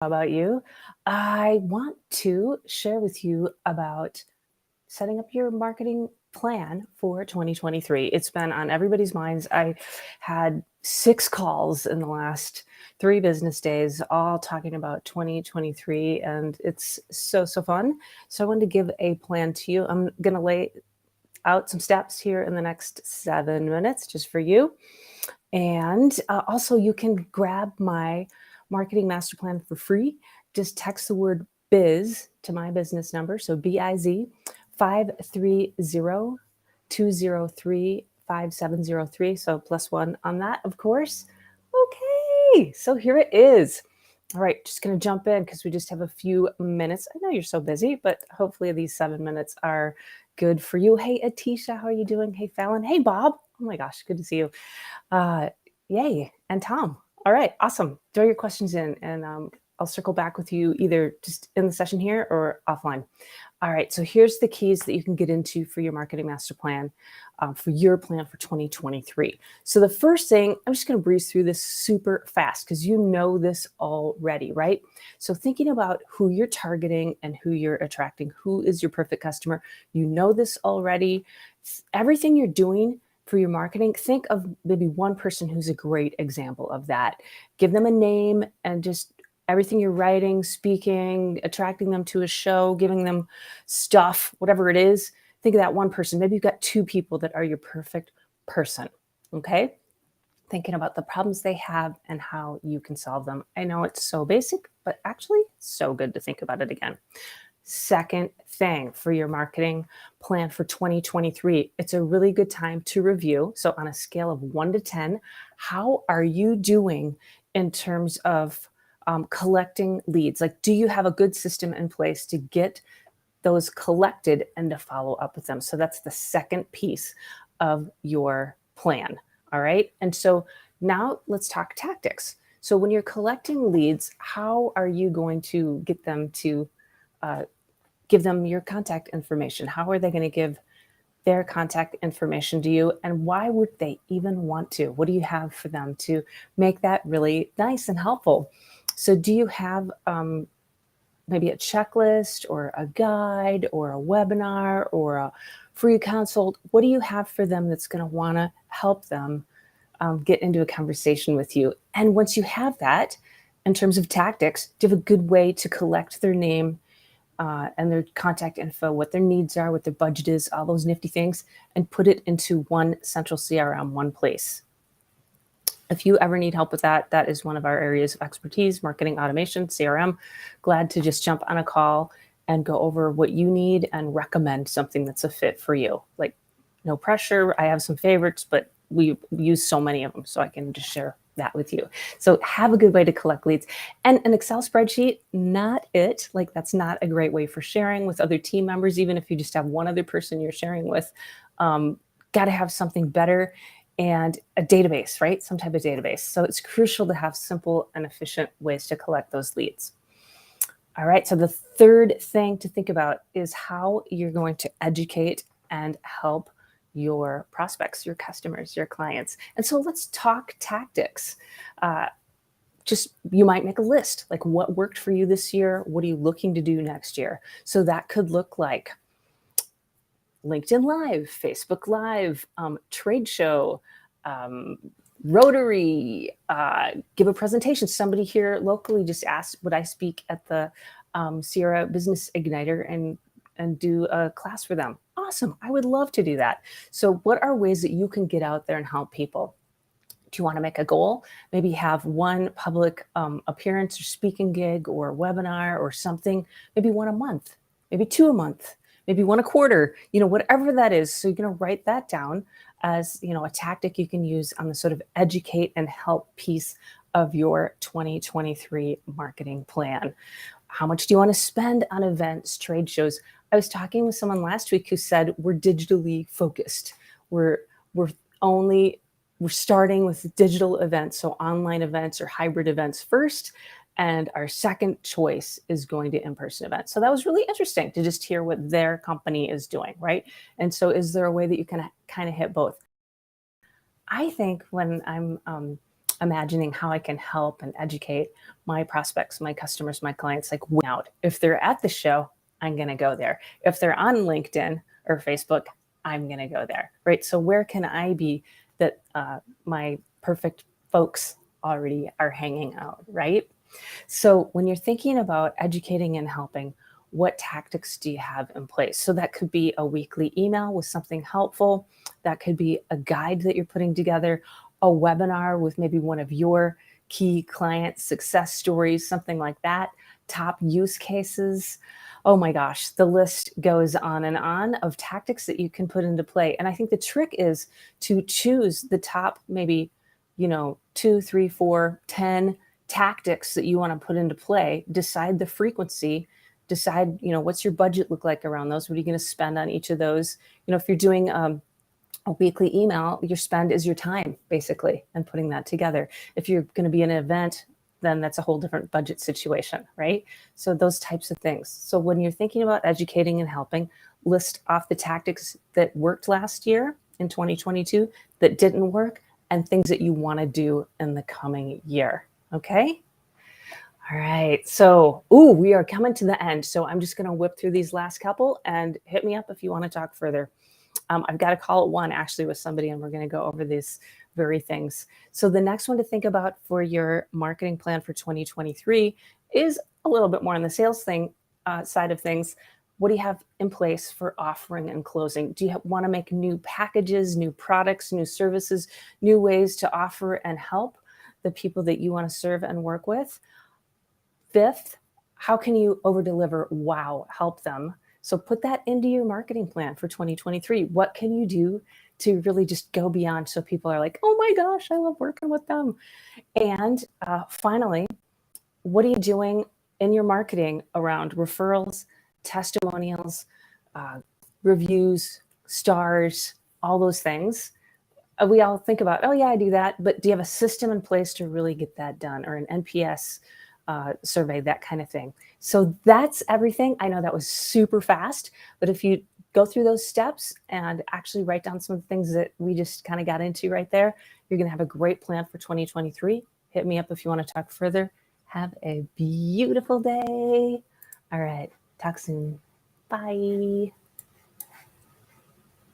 How about you? I want to share with you about setting up your marketing plan for 2023. It's been on everybody's minds. I had 6 calls in the last 3 business days, all talking about 2023, and it's so fun. So I wanted to give a plan to you. I'm gonna lay out some steps here in the next 7 minutes just for you. And also, you can grab my marketing master plan for free. Just text the word biz to my business number. So BIZ 530-203-5703. So +1 on that, of course. Okay, so here it is. All right, just going to jump in because we just have a few minutes. I know you're so busy, but hopefully these 7 minutes are good for you. Hey, Atisha, how are you doing? Hey, Fallon. Hey, Bob. Oh my gosh, good to see you. Uh, Yay. And Tom. All right. Awesome. Throw your questions in and I'll circle back with you either just in the session here or offline. All right. So here's the keys that you can get into for your marketing master plan, for your plan for 2023. So the first thing, I'm just going to breeze through this super fast because you know this already, right? So thinking about who you're targeting and who you're attracting, who is your perfect customer, you know this already. Everything you're doing for your marketing, think of maybe one person who's a great example of that. Give them a name and just everything you're writing, speaking, attracting them to a show, giving them stuff, whatever it is. Think of that one person. Maybe you've got 2 people that are your perfect person. Okay. Thinking about the problems they have and how you can solve them. I know it's so basic, but actually so good to think about it again. Second thing for your marketing plan for 2023, it's a really good time to review. So on a scale of 1 to 10, how are you doing in terms of collecting leads? Like, do you have a good system in place to get those collected and to follow up with them? So that's the second piece of your plan. All right. And so now let's talk tactics. So when you're collecting leads, how are you going to get them to give them your contact information? How are they going to give their contact information to you? And why would they even want to? What do you have for them to make that really nice and helpful? So do you have maybe a checklist or a guide or a webinar or a free consult? What do you have for them that's going to want to help them get into a conversation with you? And once you have that, in terms of tactics, do you have a good way to collect their name and their contact info, what their needs are, what their budget is, all those nifty things, and put it into one central CRM, one place? If you ever need help with that, that is one of our areas of expertise, marketing automation, CRM. Glad to just jump on a call and go over what you need and recommend something that's a fit for you. Like, no pressure. I have some favorites, but we use so many of them, so I can just share that with you. So have a good way to collect leads. And an Excel spreadsheet, not it. Like, that's not a great way for sharing with other team members, even if you just have one other person you're sharing with. Got to have something better and a database, right? Some type of database. So it's crucial to have simple and efficient ways to collect those leads. All right, so the third thing to think about is how you're going to educate and help your prospects, your customers, your clients. And so let's talk tactics. Just, you might make a list, like what worked for you this year? What are you looking to do next year? So that could look like LinkedIn Live, Facebook Live, trade show, Rotary, give a presentation. Somebody here locally just asked, would I speak at the Sierra Business Igniter and do a class for them? Awesome. I would love to do that. So what are ways that you can get out there and help people? Do you want to make a goal? Maybe have one public appearance or speaking gig or webinar or something, maybe one a month, maybe 2 a month, maybe 1 a quarter, whatever that is. So you're going to write that down as, a tactic you can use on the sort of educate and help piece of your 2023 marketing plan. How much do you want to spend on events, trade shows? I was talking with someone last week who said we're digitally focused. We're starting with digital events, so online events or hybrid events first, and our second choice is going to in-person events. So that was really interesting to just hear what their company is doing, right? And so is there a way that you can kind of hit both? I think when I'm imagining how I can help and educate my prospects, my customers, my clients, like out. If they're at the show, I'm going to go there. If they're on LinkedIn or Facebook, I'm going to go there, right? So where can I be that my perfect folks already are hanging out, right? So when you're thinking about educating and helping, what tactics do you have in place? So that could be a weekly email with something helpful. That could be a guide that you're putting together, a webinar with maybe one of your key client success stories, something like that, top use cases. Oh my gosh, the list goes on of tactics that you can put into play. And I think the trick is to choose the top, maybe, 2, 3, 4, 10 tactics that you want to put into play, decide the frequency, decide, what's your budget look like around those? What are you going to spend on each of those? If you're doing a weekly email, your spend is your time, basically, and putting that together. If you're going to be in an event, then that's a whole different budget situation, right? So those types of things. So when you're thinking about educating and helping, list off the tactics that worked last year in 2022 that didn't work, and things that you want to do in the coming year. Okay? All right. So, we are coming to the end. So I'm just going to whip through these last couple, and hit me up if you want to talk further. I've got a call at 1 actually with somebody, and we're going to go over these very things. So the next one to think about for your marketing plan for 2023 is a little bit more on the sales side of things. What do you have in place for offering and closing? Do you want to make new packages, new products, new services, new ways to offer and help the people that you want to serve and work with? Fifth, how can you over deliver? Wow, help them. So put that into your marketing plan for 2023. What can you do to really just go beyond so people are like, oh my gosh, I love working with them? And finally, what are you doing in your marketing around referrals, testimonials, reviews, stars, all those things? We all think about, oh yeah, I do that, but do you have a system in place to really get that done, or an NPS survey, that kind of thing? So that's everything. I know that was super fast, but if you go through those steps and actually write down some of the things that we just kind of got into right there, you're going to have a great plan for 2023. Hit me up if you want to talk further. Have a beautiful day. All right. Talk soon. Bye.